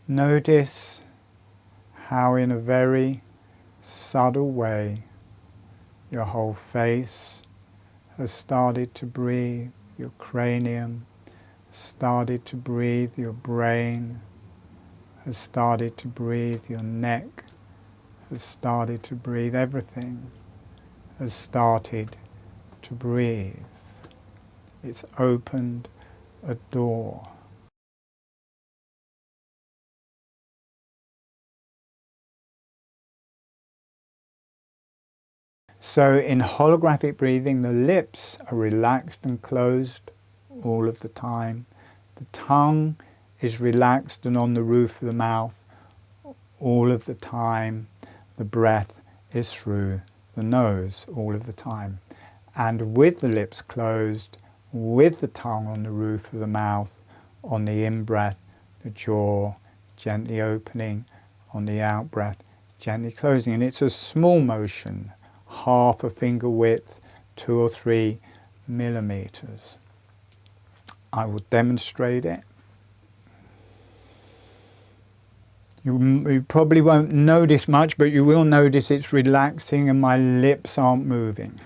Notice how in a very subtle way your whole face has started to breathe, your cranium started to breathe, your brain has started to breathe, your neck has started to breathe, everything has started to breathe. It's opened a door. So in holographic breathing, the lips are relaxed and closed all of the time. The tongue is relaxed and on the roof of the mouth all of the time. The breath is through the nose all of the time. And with the lips closed, with the tongue on the roof of the mouth, on the in-breath, the jaw gently opening, on the out-breath, gently closing. And it's a small motion, half a finger width, 2 or 3 millimeters. I will demonstrate it. You probably won't notice much, but you will notice it's relaxing and my lips aren't moving.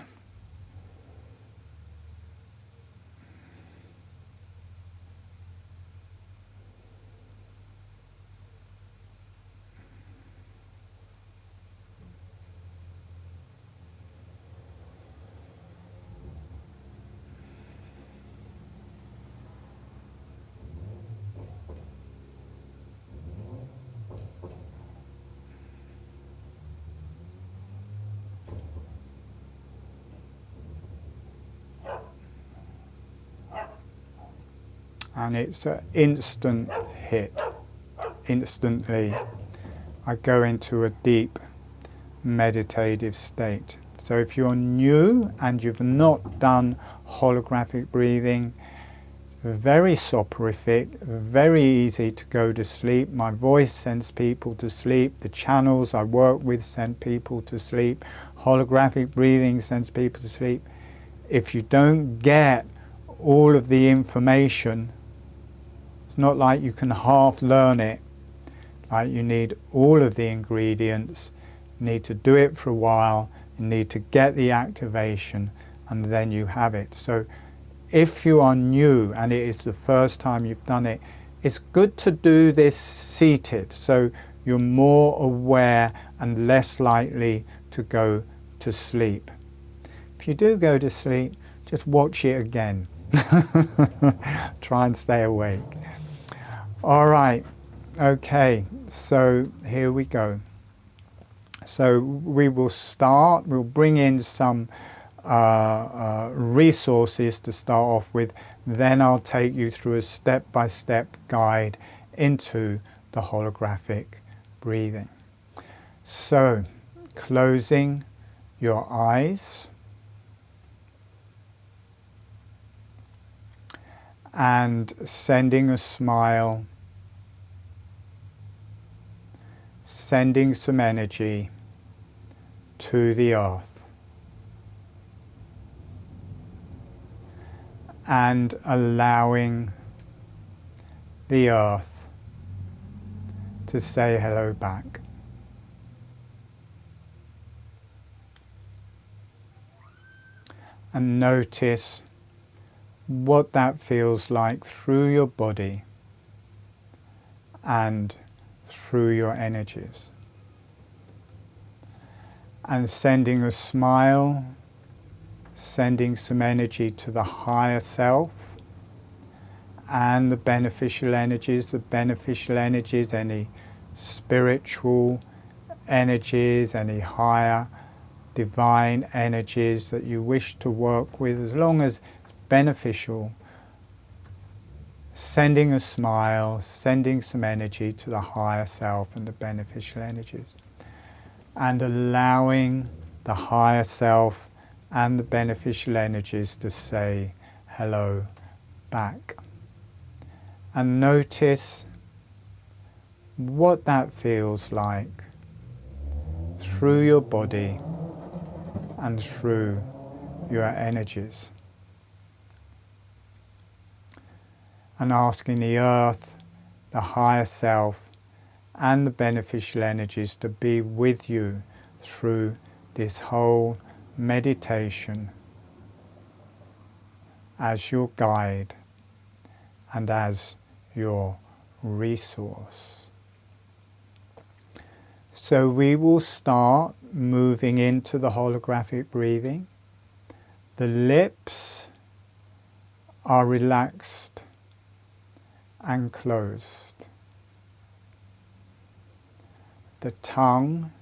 And it's an instant hit. Instantly, I go into a deep meditative state. So if you're new and you've not done holographic breathing, very soporific, very easy to go to sleep. My voice sends people to sleep. The channels I work with send people to sleep. Holographic breathing sends people to sleep. If you don't get all of the information, it's not like you can half learn it. Like you need all of the ingredients, you need to do it for a while, you need to get the activation, and then you have it. So if you are new and it is the first time you've done it, it's good to do this seated so you're more aware and less likely to go to sleep. If you do go to sleep, just watch it again. Try and stay awake. All right, okay, so here we go. So we will start, we'll bring in some resources to start off with, then I'll take you through a step-by-step guide into the holographic breathing. So, closing your eyes and sending a smile, sending some energy to the earth. And allowing the earth to say hello back. And notice what that feels like through your body and through your energies. And sending a smile, sending some energy to the higher self and the beneficial energies, any spiritual energies, any higher divine energies that you wish to work with, as long as it's beneficial. Sending a smile, sending some energy to the higher self and the beneficial energies. And allowing the higher self and the beneficial energies to say hello back. And notice what that feels like through your body and through your energies. And asking the earth, the higher self, and the beneficial energies to be with you through this whole meditation as your guide and as your resource. So we will start moving into the holographic breathing. The lips are relaxed and closed. The tongue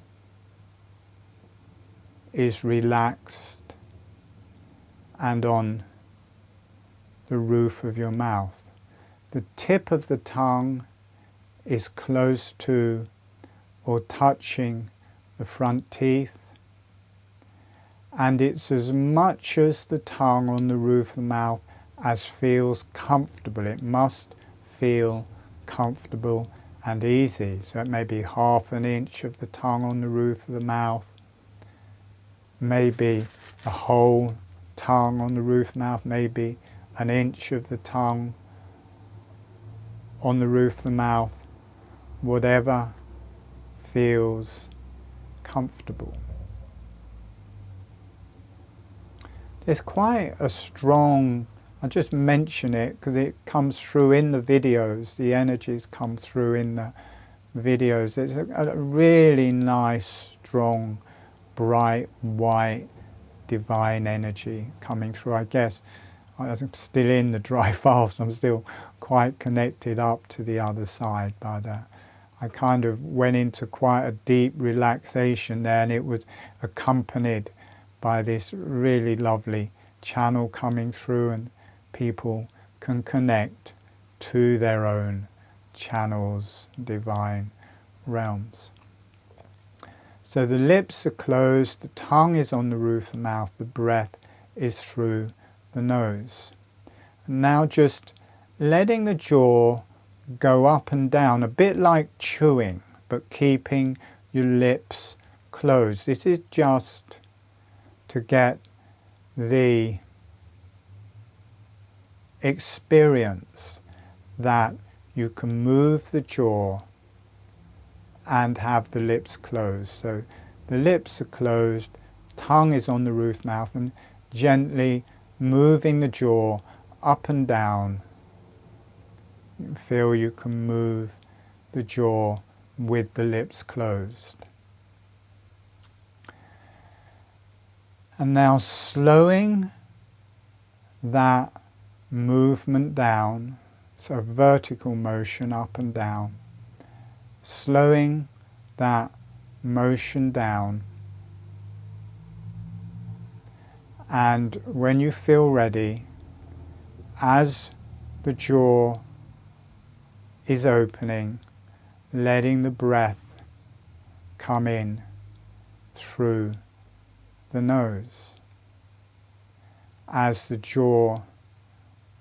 is relaxed and on the roof of your mouth. The tip of the tongue is close to or touching the front teeth, and it's as much as the tongue on the roof of the mouth as feels comfortable. It must feel comfortable and easy. So it may be 1/2 inch of the tongue on the roof of the mouth, maybe the whole tongue on the roof of the mouth, maybe 1 inch of the tongue on the roof of the mouth, whatever feels comfortable. There's quite a strong, I just mention it because it comes through in the videos, the energies come through in the videos. It's a really nice, strong, bright, white, divine energy coming through. I guess I'm still in the dry fast, I'm still quite connected up to the other side, but I kind of went into quite a deep relaxation there, and it was accompanied by this really lovely channel coming through, and people can connect to their own channels, divine realms. So the lips are closed, the tongue is on the roof of the mouth, the breath is through the nose. And now just letting the jaw go up and down, a bit like chewing, but keeping your lips closed. This is just to get the experience that you can move the jaw and have the lips closed. So the lips are closed, tongue is on the roof mouth, and gently moving the jaw up and down. You feel you can move the jaw with the lips closed. And now slowing that movement down, so vertical motion up and down, slowing that motion down, and when you feel ready, as the jaw is opening, letting the breath come in through the nose. As the jaw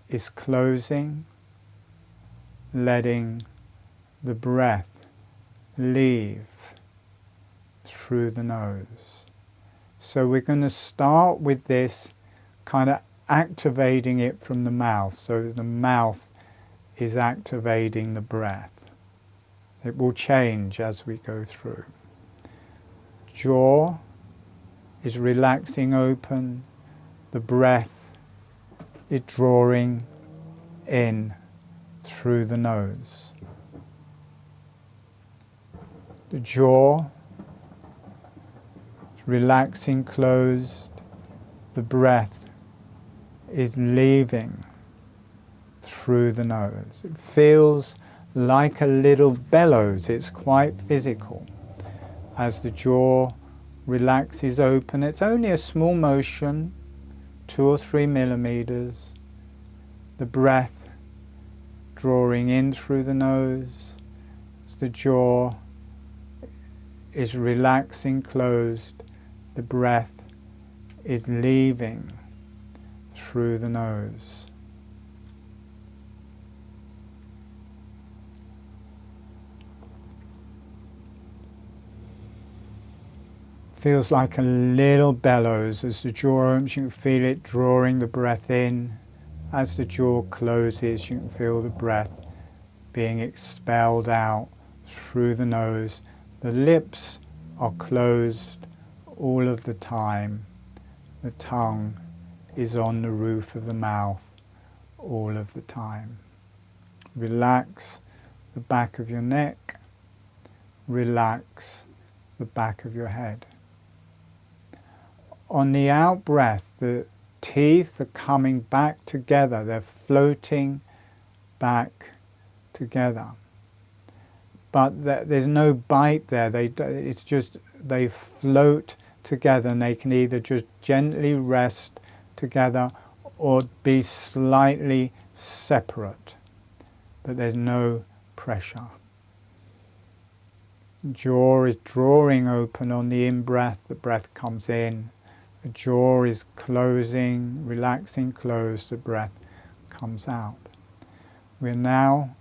is closing, letting the breath leave through the nose. So we're going to start with this, kind of activating it from the mouth, so the mouth is activating the breath. It will change as we go through. Jaw is relaxing open, the breath is drawing in through the nose. The jaw is relaxing closed, the breath is leaving through the nose. It feels like a little bellows, it's quite physical. As the jaw relaxes open, it's only a small motion, 2 or 3 millimeters. The breath drawing in through the nose, as the jaw is relaxing closed, the breath is leaving through the nose. Feels like a little bellows as the jaw opens. You can feel it drawing the breath in. As the jaw closes, you can feel the breath being expelled out through the nose. The lips are closed all of the time. The tongue is on the roof of the mouth all of the time. Relax the back of your neck. Relax the back of your head. On the out breath, the teeth are coming back together. They're floating back together. But there's no bite there. It's just they float together, and they can either just gently rest together or be slightly separate. But there's no pressure. Jaw is drawing open on the in-breath. The breath comes in. The jaw is closing, relaxing, closed. The breath comes out. We're now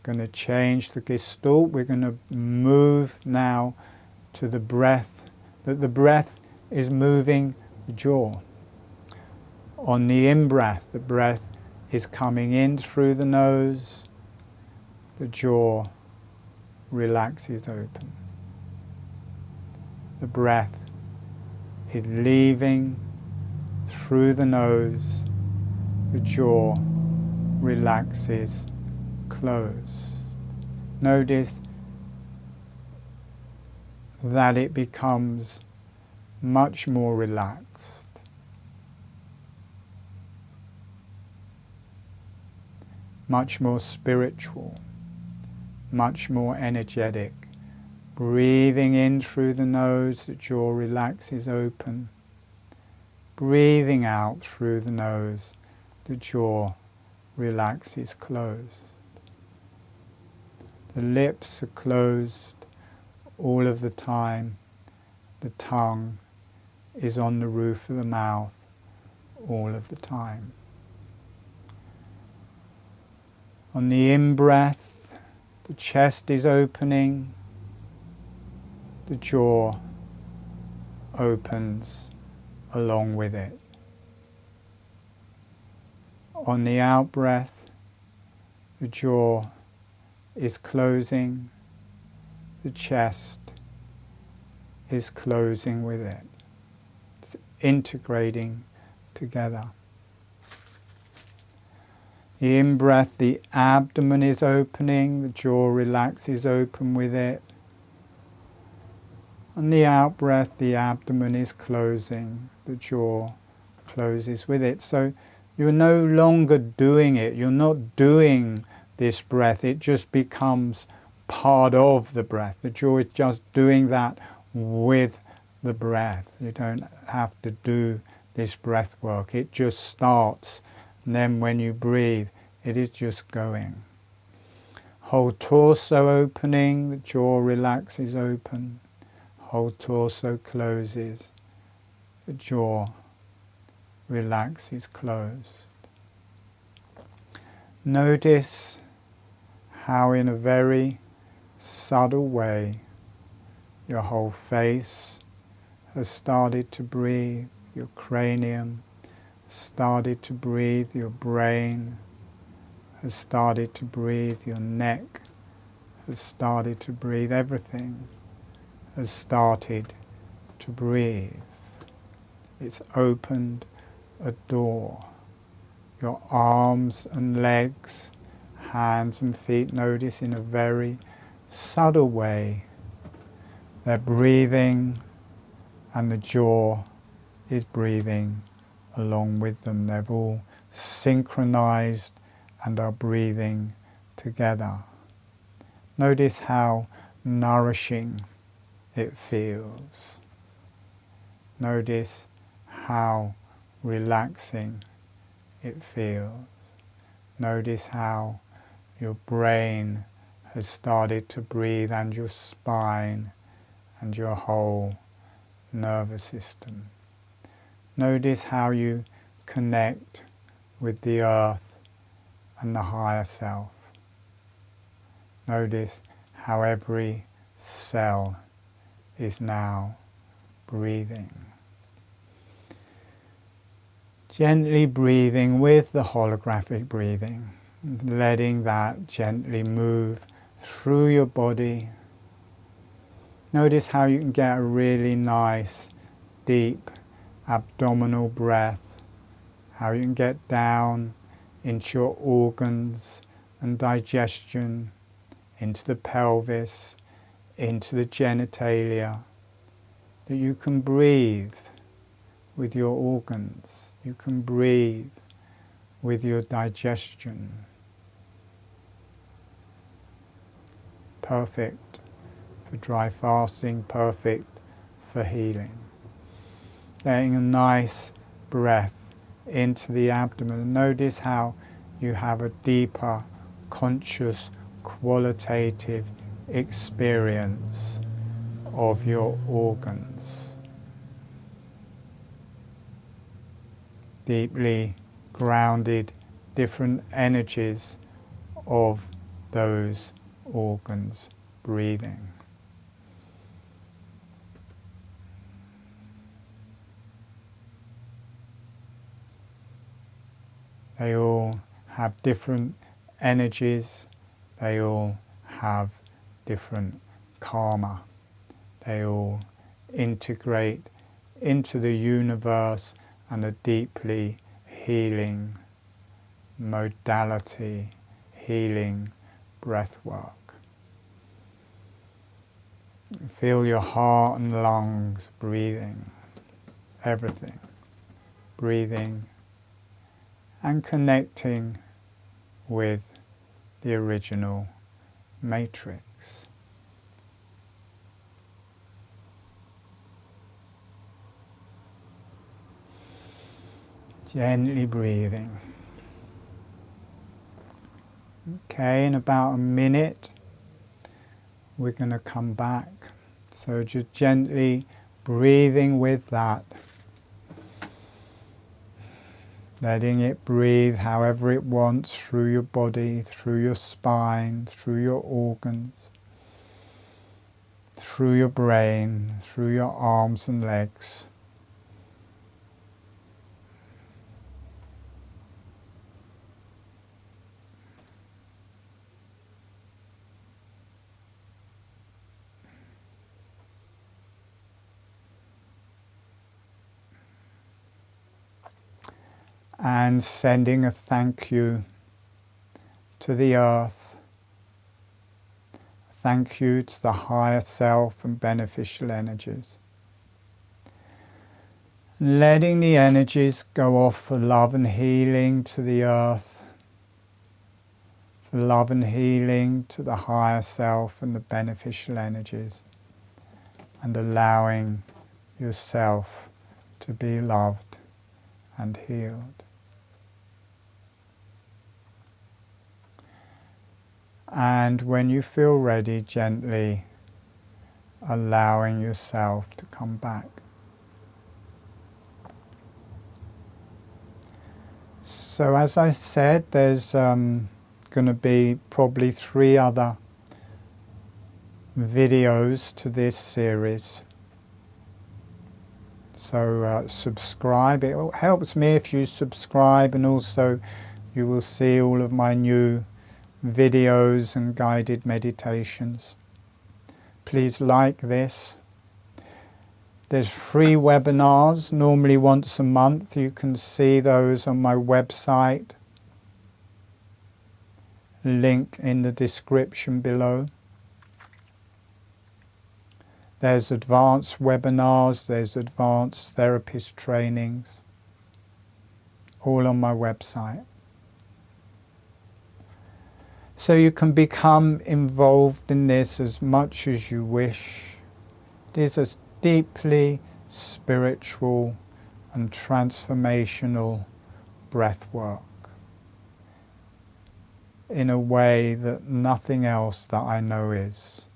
going to change the gestalt. We're going to move now to the breath. That the breath is moving the jaw. On the in-breath, the breath is coming in through the nose. The jaw relaxes open. The breath is leaving through the nose. The jaw relaxes closed. Notice that it becomes much more relaxed. Much more spiritual. Much more energetic. Breathing in through the nose, the jaw relaxes open. Breathing out through the nose, the jaw relaxes closed. The lips are closed all of the time. The tongue is on the roof of the mouth all of the time. On the in-breath, the chest is opening. The jaw opens along with it. On the out-breath, the jaw is closing. The chest is closing with it. It's integrating together. The in-breath, the abdomen is opening. The jaw relaxes open with it. On the out-breath, the abdomen is closing. The jaw closes with it. So you're no longer doing it. You're not doing this breath. It just becomes part of the breath. The jaw is just doing that with the breath. You don't have to do this breath work. It just starts, and then when you breathe, it is just going. Whole torso opening, the jaw relaxes open. Whole torso closes. The jaw relaxes closed. Notice how in a very subtle way your whole face has started to breathe, your cranium started to breathe, your brain has started to breathe, your neck has started to breathe, everything has started to breathe. It's opened a door. Your arms and legs, hands and feet, notice in a very subtle way they're breathing, and the jaw is breathing along with them. They've all synchronized and are breathing together. Notice how nourishing it feels. Notice how relaxing it feels. Notice how your brain has started to breathe, and your spine and your whole nervous system. Notice how you connect with the earth and the higher self. Notice how every cell is now breathing. Gently breathing with the holographic breathing, letting that gently move through your body. Notice how you can get a really nice, deep abdominal breath, how you can get down into your organs and digestion, into the pelvis, into the genitalia, that you can breathe with your organs, you can breathe with your digestion. Perfect for dry fasting, perfect for healing. Getting a nice breath into the abdomen. And notice how you have a deeper, conscious, qualitative experience of your organs. Deeply grounded, different energies of those organs breathing. They all have different energies, they all have different karma, they all integrate into the universe and a deeply healing modality, healing breathwork. Feel your heart and lungs breathing, everything, breathing and connecting with the original matrix. Gently breathing. Okay, in about a minute we're going to come back. So just gently breathing with that. Letting it breathe however it wants through your body, through your spine, through your organs, through your brain, through your arms and legs. And sending a thank you to the earth, thank you to the higher self and beneficial energies. Letting the energies go off for love and healing to the earth, for love and healing to the higher self and the beneficial energies, and allowing yourself to be loved and healed. And when you feel ready, gently allowing yourself to come back. So as I said, there's going to be probably 3 other videos to this series. So subscribe. It helps me if you subscribe, and also you will see all of my new videos and guided meditations. Please like this. There's free webinars, normally once a month. You can see those on my website. Link in the description below. There's advanced webinars, there's advanced therapist trainings, all on my website. So you can become involved in this as much as you wish. It is a deeply spiritual and transformational breathwork in a way that nothing else that I know is.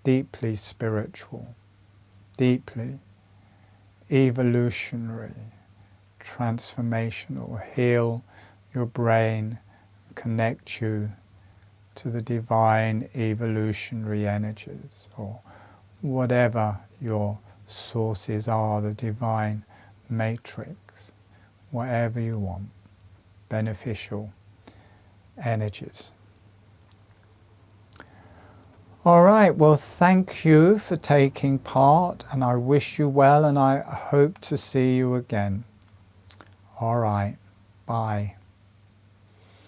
Deeply spiritual, deeply evolutionary, transformational. Heal your brain, connect you to the divine evolutionary energies, or whatever your sources are, the divine matrix, whatever you want. beneficial energies. All right, well, thank you for taking part, and I wish you well, and I hope to see you again. All right, bye.